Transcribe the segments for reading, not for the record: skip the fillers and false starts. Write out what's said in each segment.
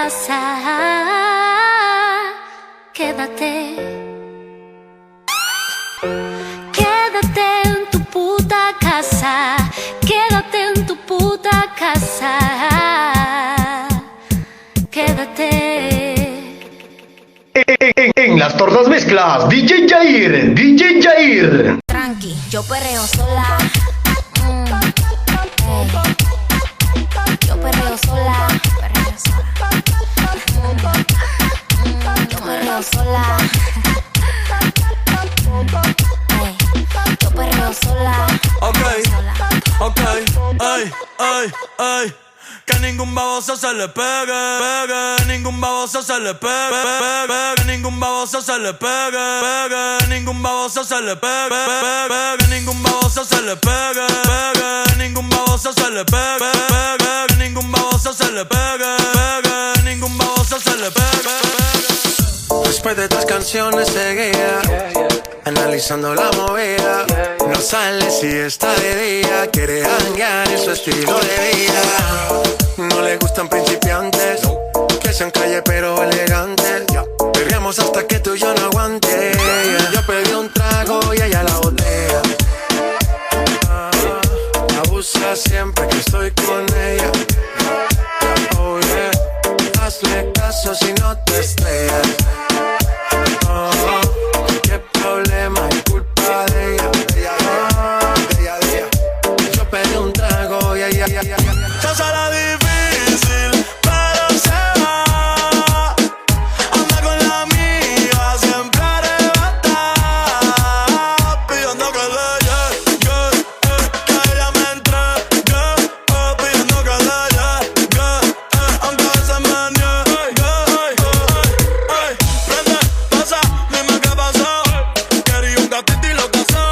casa. Quédate. Quédate en tu puta casa. Quédate en tu puta casa. Quédate. En las tortas mezclas, DJ Jair, DJ Jair. Tranqui, yo perreo sola. Yo perreo sola. Perreo sola. Yo perreo sola. Yo perreo sola. Ok, ay, ay, ay. Que ningún baboso se le pegue, pegue. Ningún baboso se le pegue, pegue. Ningún baboso se le pegue, pegue. Ningún baboso se le pegue, pegue. Ningún baboso se le pegue, pegue. Ningún baboso se le pegue, pegue. Ningún baboso se le pegue, pegue. Ningún baboso se le pegue. Después de 3 canciones seguía analizando la movida. No sale si está de día. Quiere hanguear en su estilo de vida. No le gustan principiantes, que sean calle pero elegantes. Perreamos hasta que tú y yo no aguante. Yo pedí un trago y ella la botella. Abusa siempre que estoy con ella. Oh yeah, hazle caso si no te estrellas. Qué problema es culpa de ella. Yo pedí un trago y ella. Se será difícil, pero se va. Anda con la amiga, siempre arrebata, pidiendo que le llegue, que ella me entregue, pidiendo que le llegue, aunque a veces me niegue. Prende, pasa, dime qué pasó. Quería un gatito y lo casó.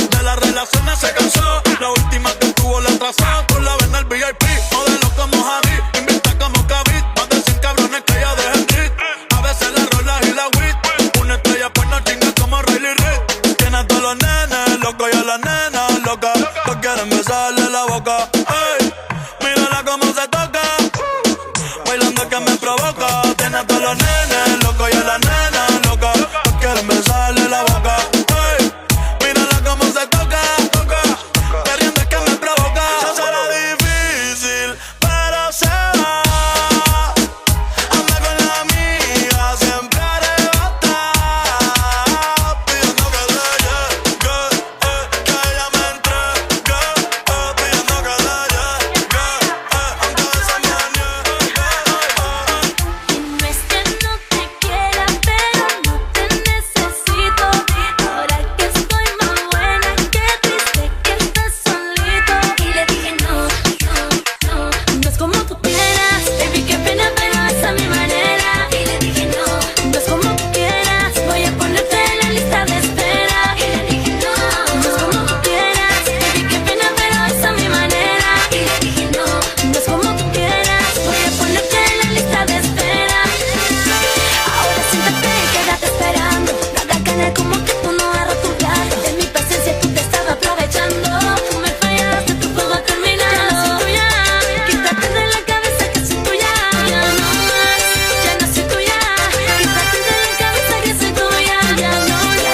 De las relaciones se cansó. La última que tuvo la atrasó. Con la vena el VIP, modelo como Javi, invita como Kavit. Más de 100 cabrones que ella deja en street. A veces la rola y la weed. Una estrella pues no chinga como Riley Reid. Tiene a todos los nenes locos y a las nenas locas. Todos quieren besarle la boca. Ey, mírala cómo se toca. Bailando que me provoca. Tiene a todos los nenes locos y a las nenas locas. Todos quieren besarle la boca. Ey, mírala cómo se toca. Queriendo es que me provoca. Ya será difícil, pero se va. Anda con la amiga, siempre arrebata, pidiendo que le llegue, que ella me entregue, pidiendo que le llegue, aunque a veces me niegue. No es que no te quiera, pero no te necesito. Ahora que estoy más buena, qué triste que estás solito. Y le dije no, no, no, no es como tú quieras. Baby, qué pena, pero esa es mi manera. Y le dije no, no es como tú quieras. Voy a ponerte en la lista de espera. Y le dije no, no es como tú quieras. Baby, qué pena, pero esa es mi manera. Y le dije no, no es como tú quieras. Voy a ponerte en la lista de espera. Ahora siéntate y quédate esperando. No hagas ganas como que tú no has roto un plato. De mi paciencia tú te estabas aprovechando. Tú me fallaste, tu juego ha terminado. Ya no soy tuya, quítate de la cabeza que soy tuya. Ya no más, ya no soy tuya. Quítate de la cabeza que soy tuya. Ya no más.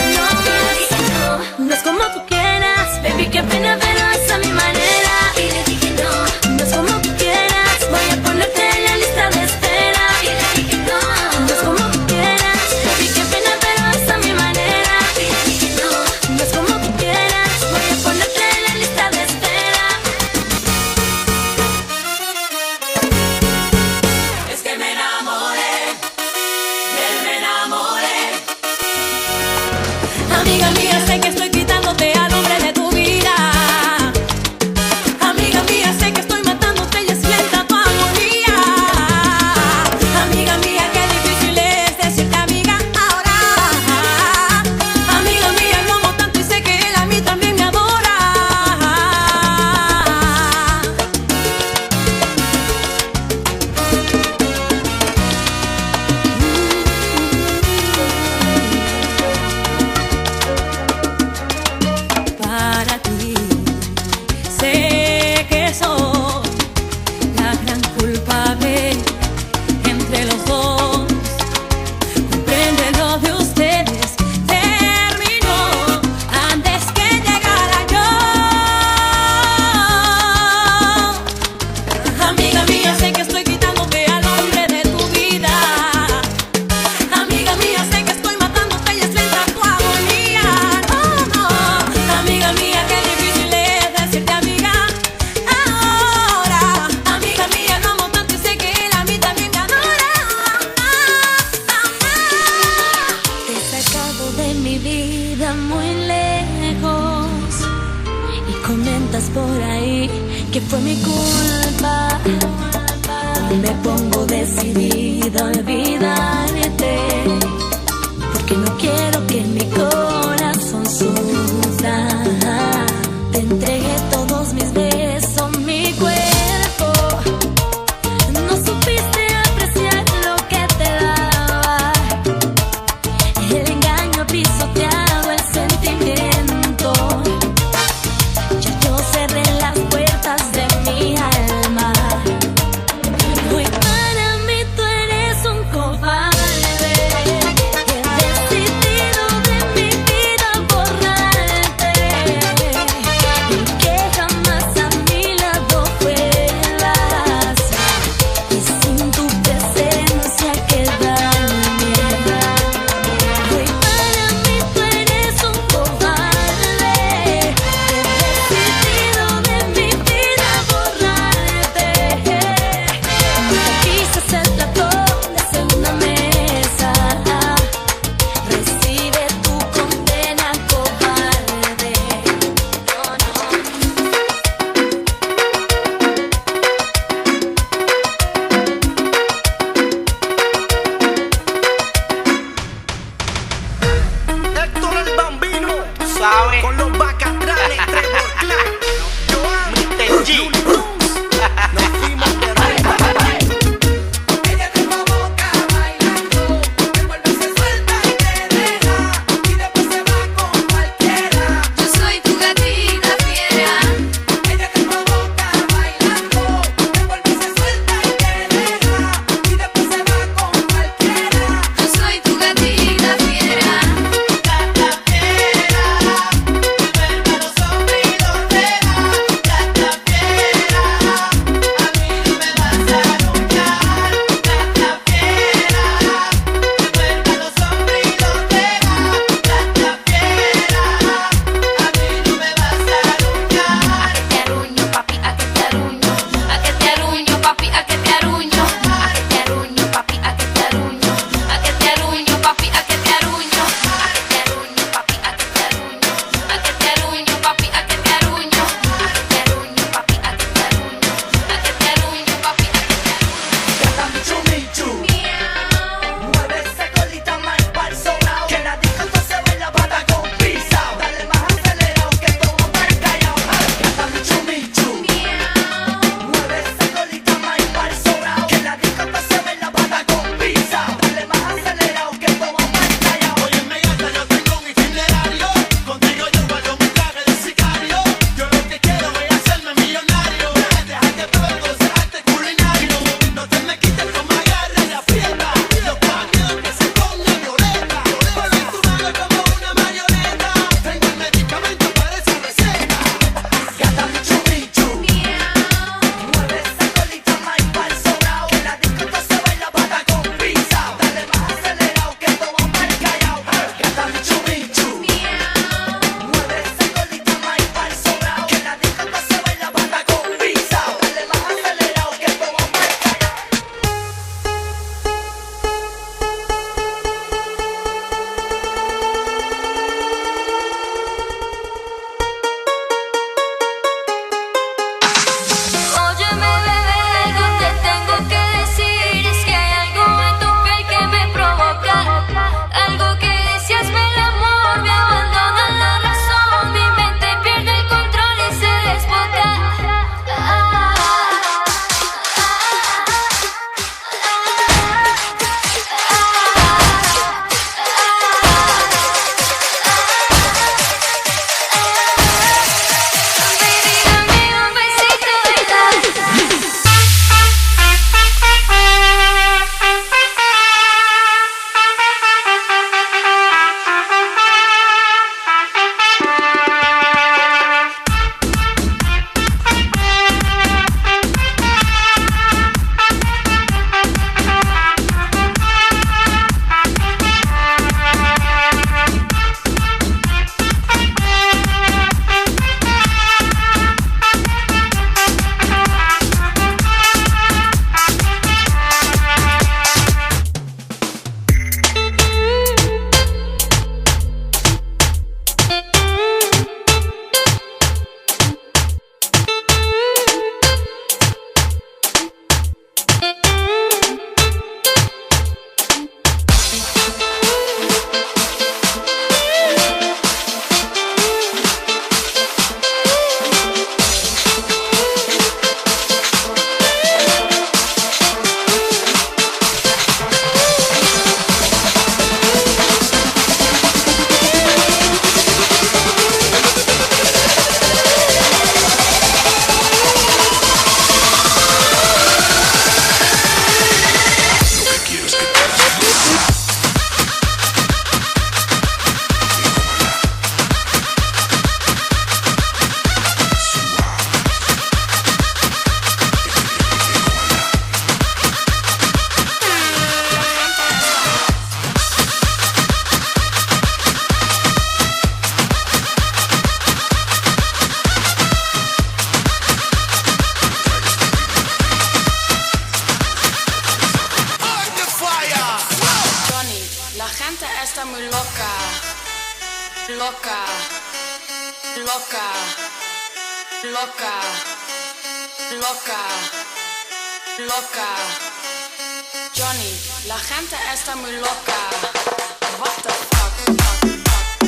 No es como tú quieras, baby, qué pena, pero esa es mi manera. Y le dije no, no es como tú quieras. Voy a ponerte en la lista de espera. Y le dije no, no es como tú quieras. Baby, qué pena, pero esa es mi manera. Y le dije no, no es como tú quieras. Voy a ponerte en la lista de espera. Es que me enamoré, de él me enamoré. Amiga mía, sé que estoy quitándote al hombre de tu vida. Amiga mía, sé que estoy matándote y es lenta tu agonía. Amiga mía, qué difícil es decirte amiga ahora. Amiga mía, lo amo tanto y sé que él a mí también me adora. Para ti sé que soy la gran culpable preguntas por ahí que fue mi culpa. Me pongo decidida a olvidarte, porque no quiero que mi corazón sufra. Te entregué todos mis besos, mi cuerpo. No supiste apreciar lo que te daba. El engaño ha pisoteado el sentimiento. Ya yo cerré las puertas de mi alma. Hoy para mí tú eres un cobarde. He decidido de mi vida loca, loca, loca, loca. Johnny, la gente está muy loca. What the fuck?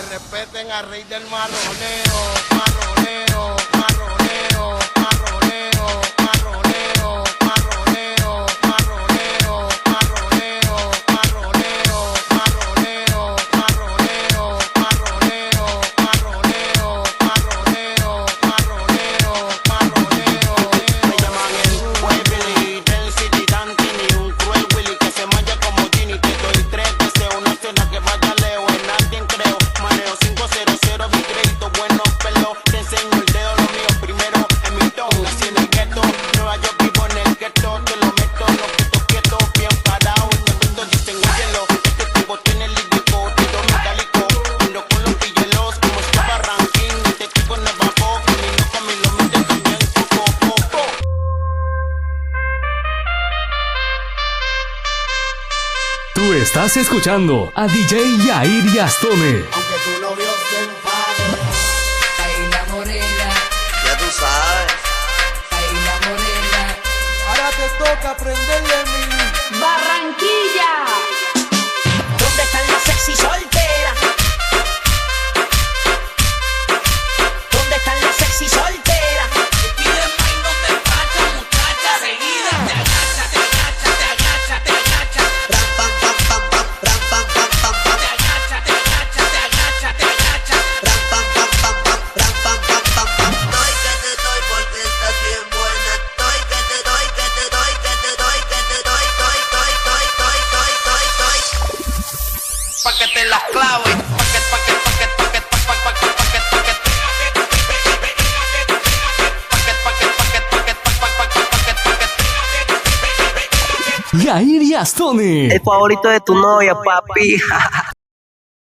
Respeten al rey del marroneo, marroneo, marroneo, marroneo, marroneo, marroneo, marroneo, marroneo, marroneo, marroneo, marroneo, marroneo, marroneo, marroneo, marroneo, marroneo. Me llaman el Willy del City Dante, ni un cruel Willy que se malla como Ginny. Te doy 3 deseos, una cena que vaya leo, en alguien creo. Maneo 500, mi crédito, buenos pelos. Te enseño el dedo, lo mío primero en mi tono. Nací en el gueto, Nueva York vivo en el gueto. Te lo meto, no quieto, bien parado. En el mundo dicen, óyelo, este tipo tiene el lírico, tiro metálico. Ando con los pillelos, como estaba ranking. Este tipo no va a poco, camino con mi lomite también, poco. Tú estás escuchando a DJ Yair y Astone. Aunque tu novio se enfade, Ay, la morena, Ya tú sabes. ay, la morena. ahora te toca aprenderle a mí. Barranquilla. ¿Dónde están las sexy solteras? ¿Dónde están las sexy solteras? Pide más y no te pacha, muchacha. Seguida te agacha, te agacha, te agacha, te agacha. Ram, pam, pam, pam, pam, ram, pam, pam, pam, pam. Te agacha, te agacha, te agacha, te agacha. Ram, pam, pam, pam, pam, ram, pam, pam, pam, pam. Doy que te doy porque estás bien buena. Doy que te doy, que te doy, que te doy, que te doy, doy. Pa' que te las clave. Pa' que. Yair y Astone. El favorito de tu novia, papi.